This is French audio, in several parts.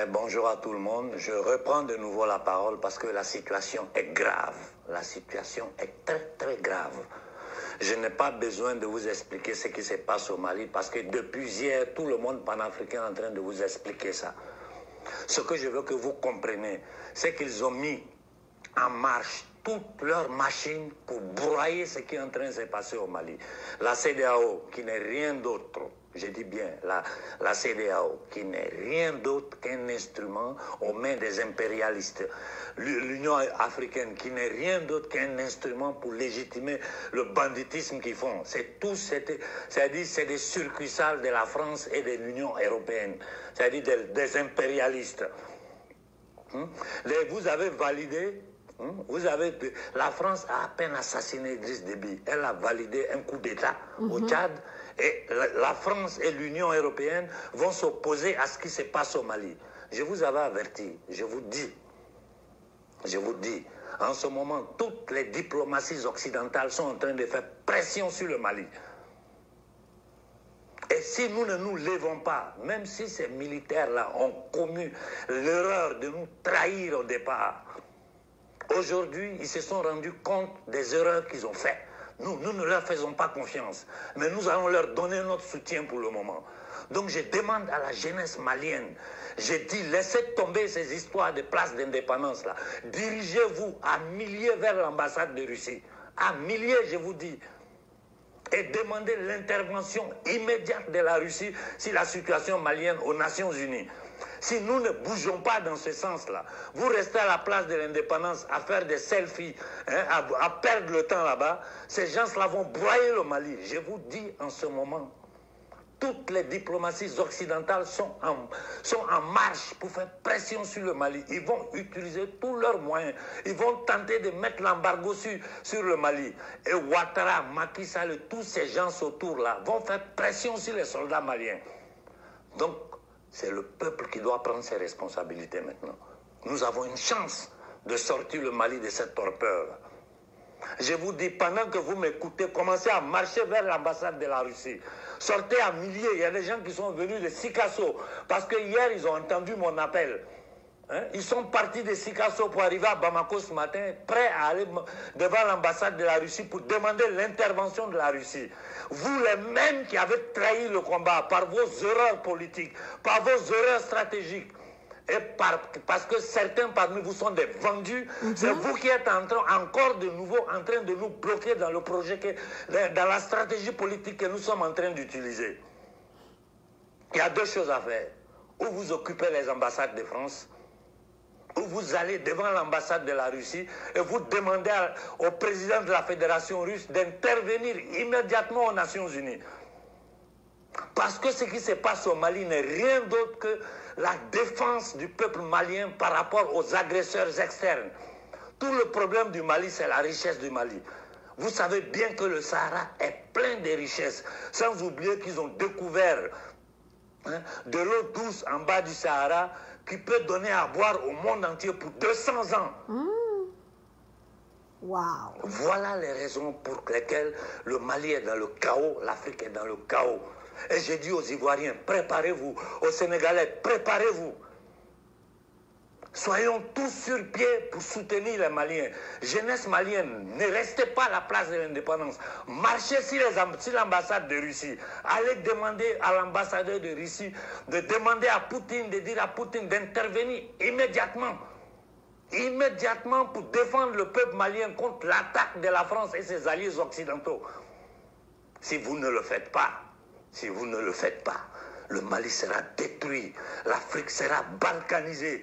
Bonjour à tout le monde. Je reprends de nouveau la parole parce que la situation est grave. La situation est très très grave. Je n'ai pas besoin de vous expliquer ce qui se passe au Mali parce que depuis hier, tout le monde panafricain est en train de vous expliquer ça. Ce que je veux que vous compreniez, c'est qu'ils ont mis en marche toutes leurs machines pour broyer ce qui est en train de se passer au Mali. La CEDEAO, qui n'est rien d'autre, je dis bien, la CEDEAO, qui n'est rien d'autre qu'un instrument aux mains des impérialistes. L'Union africaine, qui n'est rien d'autre qu'un instrument pour légitimer le banditisme qu'ils font. C'est tout, c'est-à-dire c'est des circuits de la France et de l'Union européenne, c'est-à-dire des impérialistes. Vous avez validé, la France a à peine assassiné Idriss Déby. Elle a validé un coup d'État au Tchad. Et la France et l'Union européenne vont s'opposer à ce qui se passe au Mali. Je vous avais averti, je vous dis, en ce moment, toutes les diplomaties occidentales sont en train de faire pression sur le Mali. Et si nous ne nous levons pas, même si ces militaires-là ont commis l'erreur de nous trahir au départ, aujourd'hui, ils se sont rendus compte des erreurs qu'ils ont faites. Nous ne leur faisons pas confiance, mais nous allons leur donner notre soutien pour le moment. Donc je demande à la jeunesse malienne, je dis, laissez tomber ces histoires de place d'indépendance là. Dirigez-vous à milliers vers l'ambassade de Russie. À milliers, je vous dis. Et demandez l'intervention immédiate de la Russie sur la situation malienne aux Nations Unies. Si nous ne bougeons pas dans ce sens-là, vous restez à la place de l'indépendance à faire des selfies, à perdre le temps là-bas, ces gens-là vont broyer le Mali. Je vous dis en ce moment, toutes les diplomaties occidentales sont en marche pour faire pression sur le Mali. Ils vont utiliser tous leurs moyens. Ils vont tenter de mettre l'embargo sur le Mali. Et Ouattara, Macky Sall et tous ces gens autour là vont faire pression sur les soldats maliens. Donc, c'est le peuple qui doit prendre ses responsabilités maintenant. Nous avons une chance de sortir le Mali de cette torpeur. Je vous dis, pendant que vous m'écoutez, commencez à marcher vers l'ambassade de la Russie. Sortez à milliers. Il y a des gens qui sont venus de Sikasso. Parce que hier, ils ont entendu mon appel. Ils sont partis de Sikasso pour arriver à Bamako ce matin, prêts à aller devant l'ambassade de la Russie pour demander l'intervention de la Russie. Vous, les mêmes qui avez trahi le combat par vos erreurs politiques, par vos erreurs stratégiques, et parce que certains parmi vous sont des vendus, c'est vous qui êtes encore de nouveau en train de nous bloquer dans le projet, dans la stratégie politique que nous sommes en train d'utiliser. Il y a deux choses à faire. Ou vous occupez les ambassades de France, ou vous allez devant l'ambassade de la Russie et vous demandez au président de la Fédération russe d'intervenir immédiatement aux Nations Unies. Parce que ce qui se passe au Mali n'est rien d'autre que la défense du peuple malien par rapport aux agresseurs externes. Tout le problème du Mali, c'est la richesse du Mali. Vous savez bien que le Sahara est plein de richesses, sans oublier qu'ils ont découvert de l'eau douce en bas du Sahara qui peut donner à boire au monde entier pour 200 ans. Wow. Voilà les raisons pour lesquelles le Mali est dans le chaos, l'Afrique est dans le chaos. Et j'ai dit aux Ivoiriens, préparez-vous, aux Sénégalais, préparez-vous. Soyons tous sur pied pour soutenir les Maliens. Jeunesse malienne, ne restez pas à la place de l'indépendance. Marchez sur l'ambassade de Russie. Allez demander à l'ambassadeur de Russie de demander à Poutine, de dire à Poutine d'intervenir immédiatement. Immédiatement pour défendre le peuple malien contre l'attaque de la France et ses alliés occidentaux. Si vous ne le faites pas, le Mali sera détruit. L'Afrique sera balkanisée.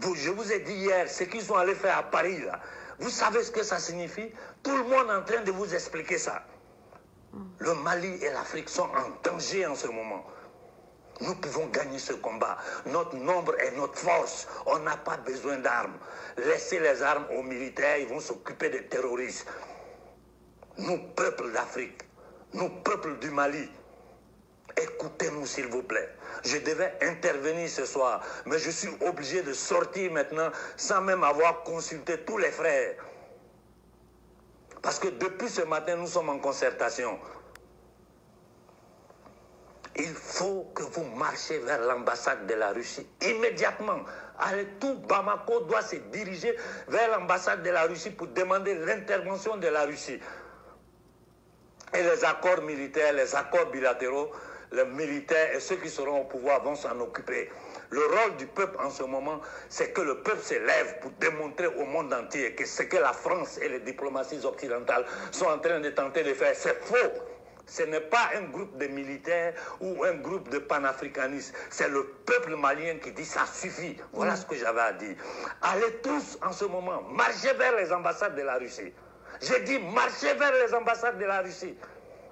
Je vous ai dit hier, ce qu'ils sont allés faire à Paris, là, vous savez ce que ça signifie? Tout le monde est en train de vous expliquer ça. Le Mali et l'Afrique sont en danger en ce moment. Nous pouvons gagner ce combat. Notre nombre est notre force. On n'a pas besoin d'armes. Laissez les armes aux militaires, ils vont s'occuper des terroristes. Nous, peuple d'Afrique, nous, peuple du Mali, écoutez-nous s'il vous plaît. Je devais intervenir ce soir, mais je suis obligé de sortir maintenant sans même avoir consulté tous les frères. Parce que depuis ce matin, nous sommes en concertation. Il faut que vous marchiez vers l'ambassade de la Russie immédiatement. Allez, tout Bamako doit se diriger vers l'ambassade de la Russie pour demander l'intervention de la Russie. Et les accords militaires, les accords bilatéraux, les militaires et ceux qui seront au pouvoir vont s'en occuper. Le rôle du peuple en ce moment, c'est que le peuple se lève pour démontrer au monde entier que ce que la France et les diplomaties occidentales sont en train de tenter de faire, c'est faux. Ce n'est pas un groupe de militaires ou un groupe de panafricanistes. C'est le peuple malien qui dit ça suffit. Voilà ce que j'avais à dire. Allez tous en ce moment, marchez vers les ambassades de la Russie. J'ai dit marchez vers les ambassades de la Russie.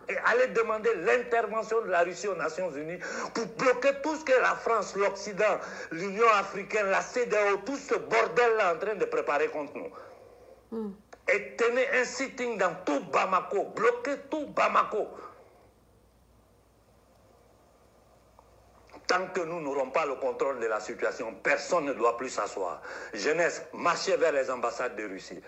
Et allez demander l'intervention de la Russie aux Nations Unies pour bloquer tout ce que la France, l'Occident, l'Union africaine, la CEDEAO, tout ce bordel-là en train de préparer contre nous. Et tenez un sitting dans tout Bamako, bloquez tout Bamako. Tant que nous n'aurons pas le contrôle de la situation, personne ne doit plus s'asseoir. Jeunesse, marchez vers les ambassades de Russie.